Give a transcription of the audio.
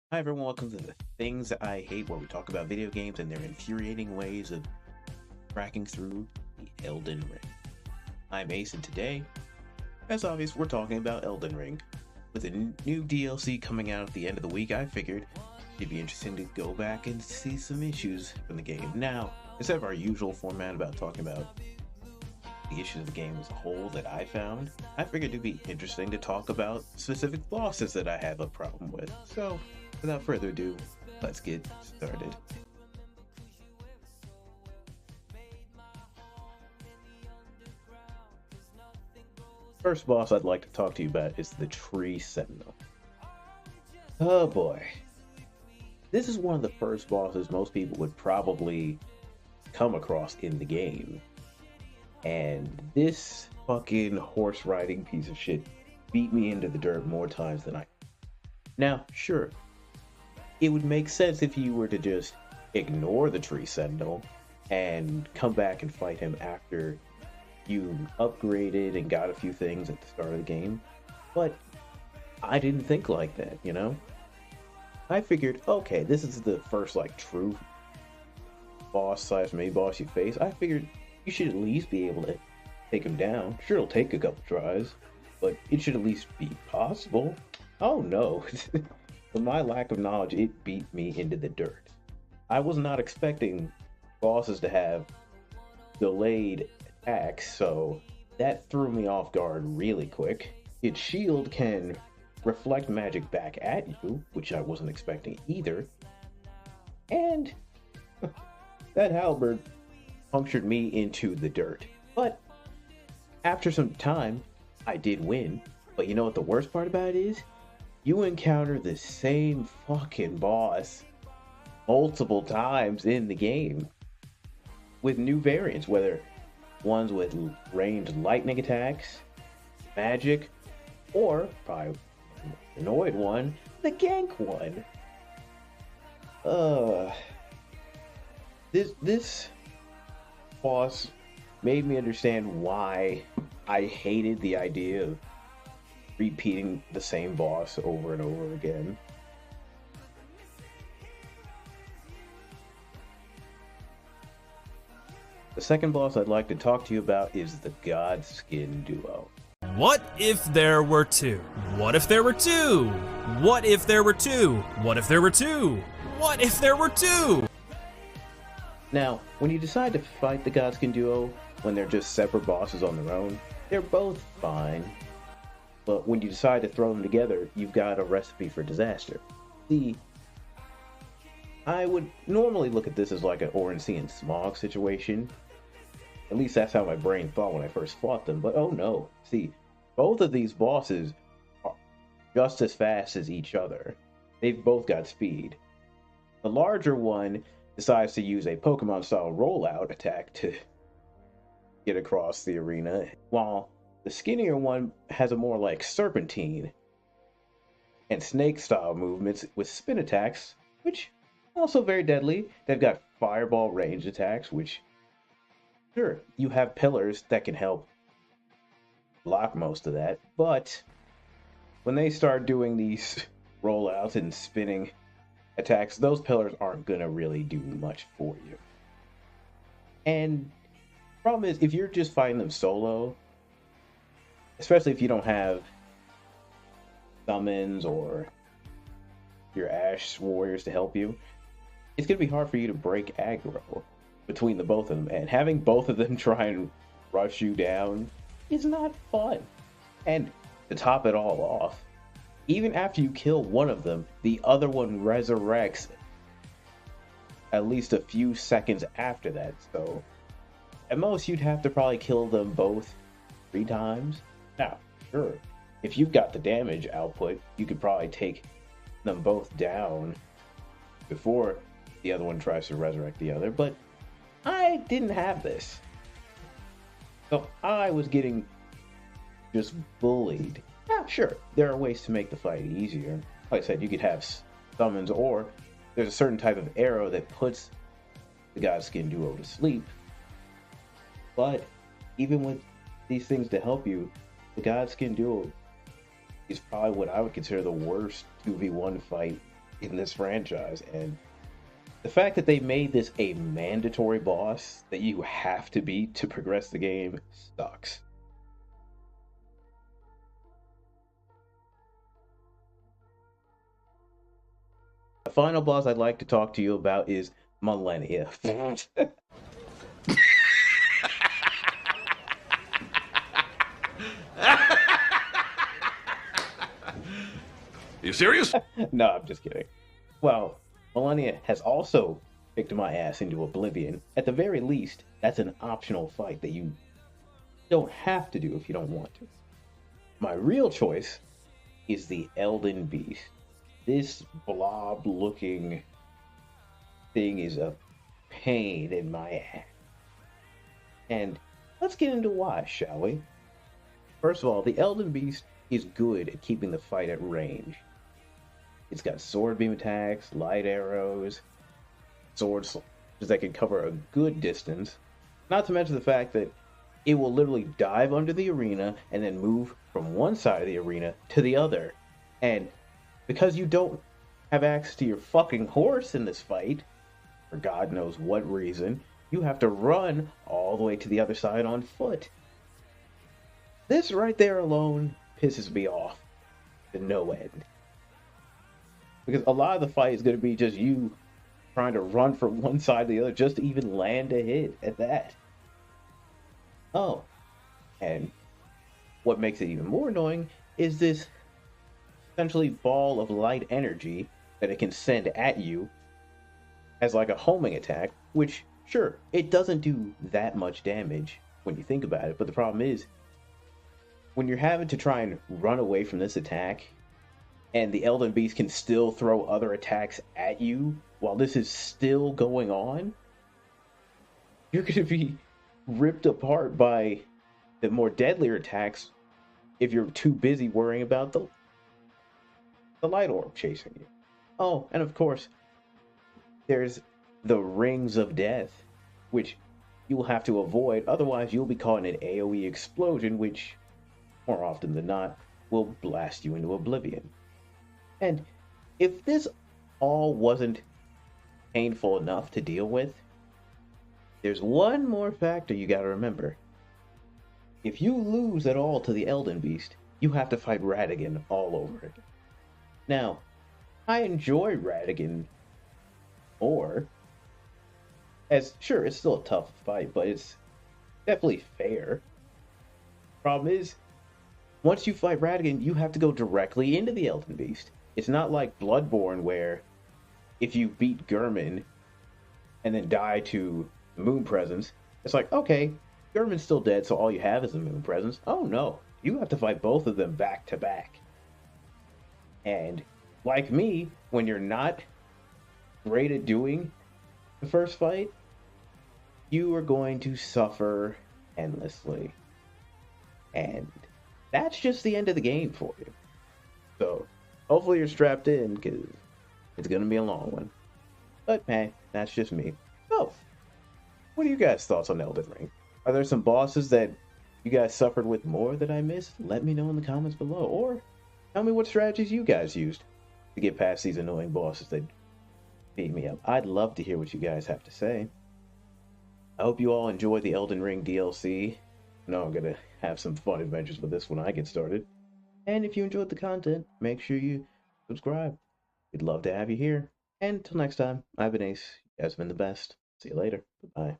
Hi everyone, welcome to the Things That I Hate, where we talk about video games and their infuriating ways of cracking through the Elden Ring. I'm Ace, and today, as obvious, we're talking about Elden Ring. With a new DLC coming out at the end of the week, I figured it'd be interesting to go back and see some issues from the game. Now, instead of our usual format about talking about the issues of the game as a whole that I found, I figured it'd be interesting to talk about specific bosses that I have a problem with. So, without further ado, let's get started. First boss I'd like to talk to you about is the Tree Sentinel. Oh boy. This is one of the first bosses most people would probably come across in the game. And this fucking horse riding piece of shit beat me into the dirt more times than I. Now, sure, it would make sense if you were to just ignore the Tree Sentinel and come back and fight him after you upgraded and got a few things at the start of the game. But I didn't think like that, you know? I figured, okay, this is the first like true boss slash main boss you face. I figured you should at least be able to take him down. Sure, it'll take a couple tries, but it should at least be possible. Oh no. With my lack of knowledge, it beat me into the dirt. I was not expecting bosses to have delayed attacks, so that threw me off guard really quick. Its shield can reflect magic back at you, which I wasn't expecting either. And that halberd punctured me into the dirt. But after some time, I did win. But you know what the worst part about it is? You encounter the same fucking boss multiple times in the game with new variants, whether ones with ranged lightning attacks, magic, or probably an annoyed one, the gank one. This boss made me understand why I hated the idea of repeating the same boss over and over again. The second boss I'd like to talk to you about is the Godskin duo. What if there were two? What if there were two? What if there were two? What if there were two? What if there were two? Now, when you decide to fight the Godskin duo when they're just separate bosses on their own, they're both fine. But when you decide to throw them together, you've got a recipe for disaster. I would normally look at this as like an Orange and Smog situation. At least that's how my brain thought when I first fought them, but oh no. See, both of these bosses are just as fast as each other. They've both got speed. The larger one decides to use a Pokemon-style rollout attack to get across the arena, while the skinnier one has a more like serpentine and snake-style movements with spin attacks, which also very deadly. They've got fireball range attacks, which, sure, you have pillars that can help block most of that, but when they start doing these rollouts and spinning attacks, those pillars aren't gonna really do much for you. And problem is, if you're just fighting them solo, especially if you don't have summons or your Ash warriors to help you, it's gonna be hard for you to break aggro between the both of them, and having both of them try and rush you down is not fun. And to top it all off, even after you kill one of them, the other one resurrects at least a few seconds after that. So at most you'd have to probably kill them both 3 times. Now, sure, if you've got the damage output, you could probably take them both down before the other one tries to resurrect the other, but I didn't have this. So I was getting just bullied. Yeah, sure, there are ways to make the fight easier. Like I said, you could have summons, or there's a certain type of arrow that puts the Godskin duo to sleep. But even with these things to help you, the Godskin duo is probably what I would consider the worst 2v1 fight in this franchise, and the fact that they made this a mandatory boss that you have to beat to progress the game sucks. The final boss I'd like to talk to you about is Millennia. You serious? No, I'm just kidding. Well, Millennia has also kicked my ass into oblivion. At the very least, that's an optional fight that you don't have to do if you don't want to. My real choice is the Elden Beast. This blob-looking thing is a pain in my ass. And let's get into why, shall we? First of all, the Elden Beast is good at keeping the fight at range. It's got sword beam attacks, light arrows, swords that can cover a good distance. Not to mention the fact that it will literally dive under the arena and then move from one side of the arena to the other. And because you don't have access to your fucking horse in this fight, for God knows what reason, you have to run all the way to the other side on foot. This right there alone pisses me off to no end. Because a lot of the fight is going to be just you trying to run from one side to the other just to even land a hit at that. Oh, and what makes it even more annoying is this essentially ball of light energy that it can send at you as like a homing attack, which, sure, it doesn't do that much damage when you think about it, but the problem is, when you're having to try and run away from this attack, and the Elden Beast can still throw other attacks at you while this is still going on, you're going to be ripped apart by the more deadlier attacks if you're too busy worrying about the light orb chasing you. Oh, and of course, there's the Rings of Death, which you will have to avoid, otherwise you'll be caught in an AoE explosion, which, more often than not, will blast you into oblivion. And if this all wasn't painful enough to deal with, there's one more factor you gotta remember. If you lose at all to the Elden Beast, you have to fight Radagon all over again. Now, I enjoy Radagon more, as sure, it's still a tough fight, but it's definitely fair. Problem is, once you fight Radagon, you have to go directly into the Elden Beast. It's not like Bloodborne, where if you beat Gehrman and then die to Moon Presence, it's like, okay, Gehrman's still dead, so all you have is the Moon Presence. Oh no, you have to fight both of them back to back. And like me, when you're not great at doing the first fight, you are going to suffer endlessly. And that's just the end of the game for you. So, hopefully you're strapped in, because it's going to be a long one. But, hey, that's just me. So, what are you guys' thoughts on Elden Ring? Are there some bosses that you guys suffered with more that I missed? Let me know in the comments below. Or, tell me what strategies you guys used to get past these annoying bosses that beat me up. I'd love to hear what you guys have to say. I hope you all enjoyed the Elden Ring DLC. I know I'm going to have some fun adventures with this when I get started. And if you enjoyed the content, make sure you subscribe. We'd love to have you here. And until next time, I've been Ace. You guys have been the best. See you later. Bye-bye.